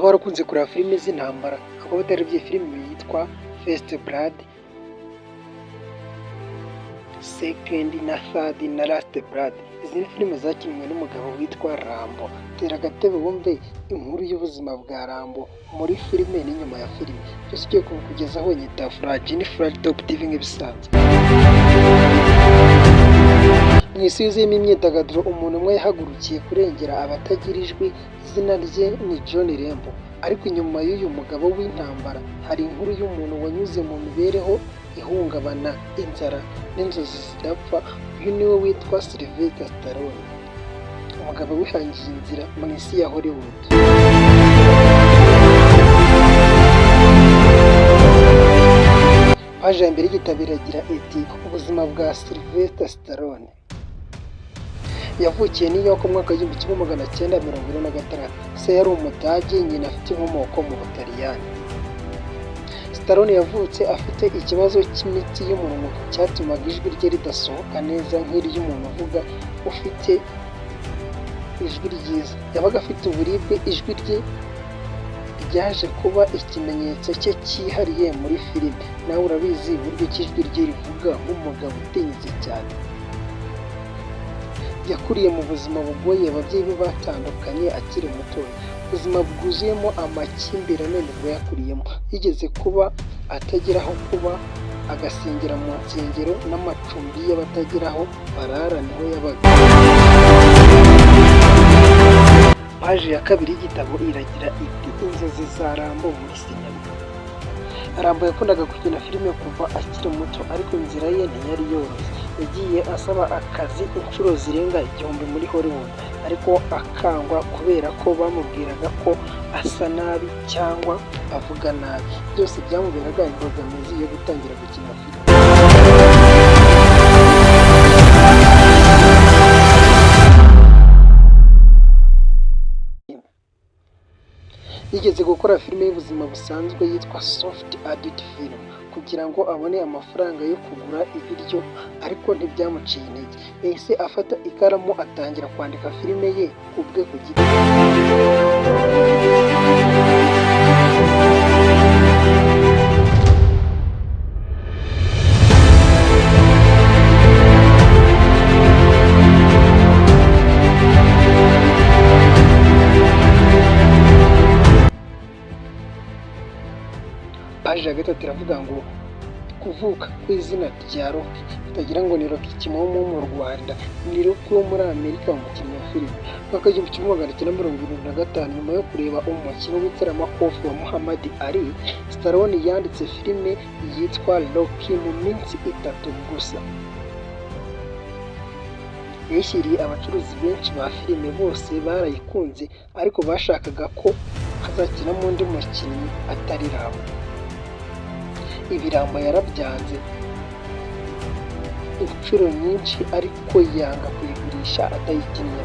niba warakunze kureba filime z'intambara akaba utarebye filime yitwa First Blood, Second na Third na Last Blood, izi ni filime zakinwe n'umugabo witwa Rambo. Tera agatebe wumve inkuru y'ubuzima bwa Rambo muri filime n'inyuma ya filime, byose ugiye kukugezaho nyita Fragile Top TV nk'ibisanzwe. Mu isi yuzuyemo imyidagaduro, umuntu umwe yahagurukiye kurengera abatagira ijwi. Izina rye ni John Rambo, ariko inyuma y'uyu mugabo w'intambara hari inkuru y'umuntu wanyuze mu mibereho ihungabana, inzara n'inzozi zidapfa. Uyu niwe witwa Sylvester Stallone, umugabo wihangiye inzira mu isi ya Hollywood. Paje ya mbere y'igitabo iragira iti ubuzima bwa Sylvester Stallone. Yavukiye New York mu mwaka w'igihumbi kimwe magana cyenda mirongo ine na gatandatu. Se yari Umudage, nyina afite inkomoko mu Butaliyani. Stallone yavutse afite ikibazo cy'imitsi y'umunwa cyatumaga ijwi rye ridasohoka neza nk'iry'umuntu uvuga ufite ijwi ryiza. Yabaga afite uburibwe. Ijwi rye ryaje kuba ikimenyetso cye cyihariye muri filime. Nawe urabizi uburyo ijwi rye rivuga nk'umugabo utinyitse cyane. Yakuriye mu buzima bugoye, ababyeyi be batandukanye akiri muto. Ubuzima bwuzuyemo amakimbirane nibwo yakuriyemo. Yigeze kuba atagira aho kuba, agasengera mu nsengero n'amacumbi y'abatagira aho barara niho yabaga. Paje ya kabiri y'igitabo iragira iti inzozi za Rambo muri sinema. Rambo yakundaga gukina filime kuva akiri muto, ariko inzira ye ntiyari yoroshye. Yagiye asaba akazi inshuro zirenga 1000 muri Hollywood, ariko akangwa kubera ko bamubwiraga ko asa nabi cyangwa avuga nabi. Byose byamuberaga imbogamizi yo gutangira gukina filime. Yigeze gukora filime y'ubuzima busanzwe yitwa Soft Adult Film kugira ngo abone amafaranga yo kugura ibiryo, ariko ntibyamuciye intege. Yahise afata ikaramu atangira kwandika filime ye ubwe ku giti. Paje ya gatatu iravuga ngo kuvuka kw'izina rya Rocky, utagira ngo ni Rocky Kimomo wo mu Rwanda, ni Rocky wo muri Amerika, umukinnyi wa filime. Mwaka w'igihumbi kimwe magana cyenda mirongo irindwi na gatanu, nyuma yo kureba umukino w'iteramakofe wa Muhammad Ali, Stallone yanditse filime yitwa Rocky mu minsi 3 gusa. Yishyiriye abacuruzi benshi ba filime, bose barayikunze, ariko bashakaga ko hazakinamo undi mukinnyi atari Rambo. Ibirambo yarabyanze inshuro nyinshi, ariko yanga kuyigurisha atayikinnye.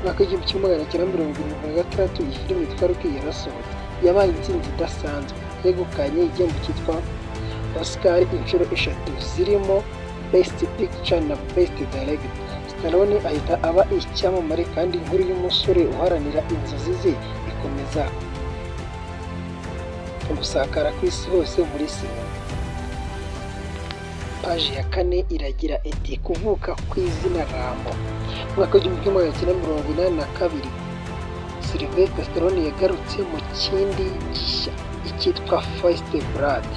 Mwaka w'igihumbi kimwe magana cyenda mirongo irindwi na gatandatu, iyi filime yitwa Rocky yarasohotse. Yabaye intsinzi idasanzwe, yegukanye igihembo cyitwa Oscar inshuro 3 zirimo Best Picture na Best Director. Stallone ahita aba icyamamare, kandi inkuru y'umusore uharanira inzozi ze ikomeza gusakara ku isi hose muri sinema. Paje ya kane iragira iti kuvuka kw'izina Rambo. Mwaka w'igihumbi kimwe magana cyenda mirongo inani na kabiri, Sylvester Stallone yagarutse mu kindi gishya icyitwa First Blood,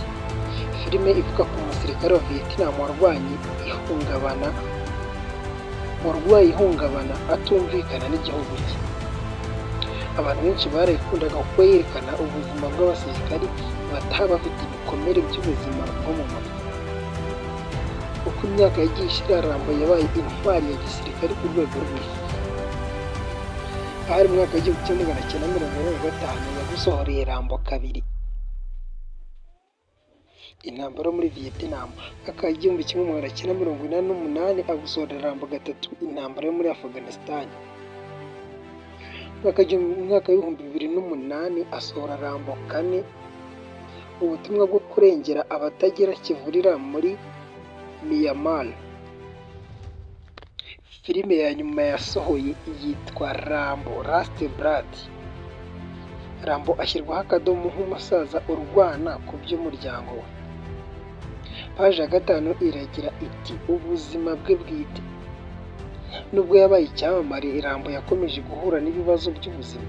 filime ivuga ku musirikare wa Vietnam warwaye ihungabana atumvikana n'igihugu cye. Abantu benshi barayikundaga kuko yerekana ubuzima bw'abasirikari bataha bafite ibikomere by'ubuzima bwo mu mutwe. Uko imyaka yagiye ishira, Rambo yabaye intwari ya gisirikare ku rwego rw'isi. Ahari mu mwaka w'igihumbi kimwe magana cyenda mirongo ine na gatanu yagusohoreye Rambo 2, intambara muri Vietnam. Mwaka w'igihumbi kimwe magana cyenda mirongo inani n'umunani agusohorera Rambo 3, intambara yo muri Afghanistan. Mwaka w'ibihumbi 2008 asohora Rambo 4, ubutumwa bwo kurengera abatagira kivurira muri Myanmar. Filime ya nyuma yasohoye yitwa Rambo Last Blood. Rambo ashyirwaho akadomo nk'umusaza urwana ku by'umuryango we. Paji ya 5 iragira iti ubuzima bwe bwite. Nubwo yabaye icyamamare, Rambo yakomeje guhura n'ibibazo by'ubuzima.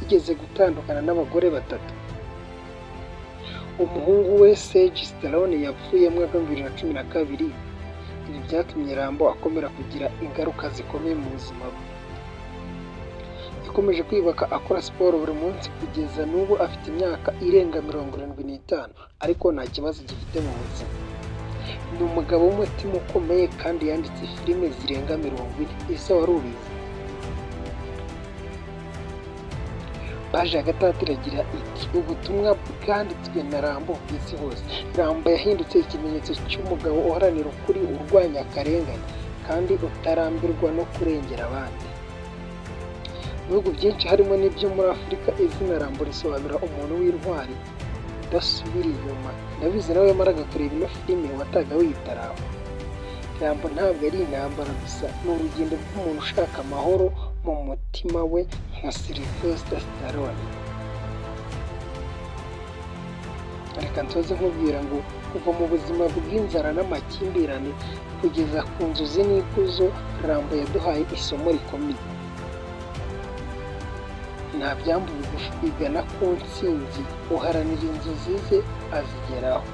Yigeze gutandukana n'abagore 3. Umuhungu we Sage Stallone yapfuye mu mwaka wa 2012. Ibi byatumye Rambo akomera kugira ingaruka zikomeye mu buzima bwe. Yakomeje kwiyubaka akora siporo buri munsi kugeza n'ubu afite imyaka irenga 75, ariko nta kibazo gifite mu buzima. Ni umugabo w'umutima ukomeye kandi yanditse filime zirenga 40. Ese wari ubizi? Paji ya 6 iragira iti ubutumwa bwanditswe na Rambo ku isi hose. Rambo yahindutse ikimenyetso cy'umugabo uharanira ukuri, urwanya akarengane kandi utarambirwa no kurengera abandi. Mu bihugu byinshi harimo n'ibyo muri Afurika, izina Rambo risobanura umuntu w'intwari udasubira inyuma. Ndabizi nawe wamaraga kureba ino filime wataga wiyita Rambo. Rambo ntabwo ari intambara gusa, ni urugendo rw'umuntu ushaka amahoro mu mutima we nka Sylvester Stallone. Reka nsoze nkubwira ngo kuva mu buzima bw'inzara n'amakimbirane kugeza ku nzozi n'ikuzo, Rambo yaduhaye isomo rikomeye. Nta byambu bigufi bigana ku ntsinzi, uharanira inzozi ze azigeraho.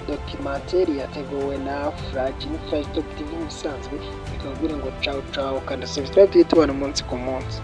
Documentary yateguwe na Flash ni Flash Top TV musanzwe. Ikabwira ngo ciao ciao kandi subscribe tubana umunsi ku munsi.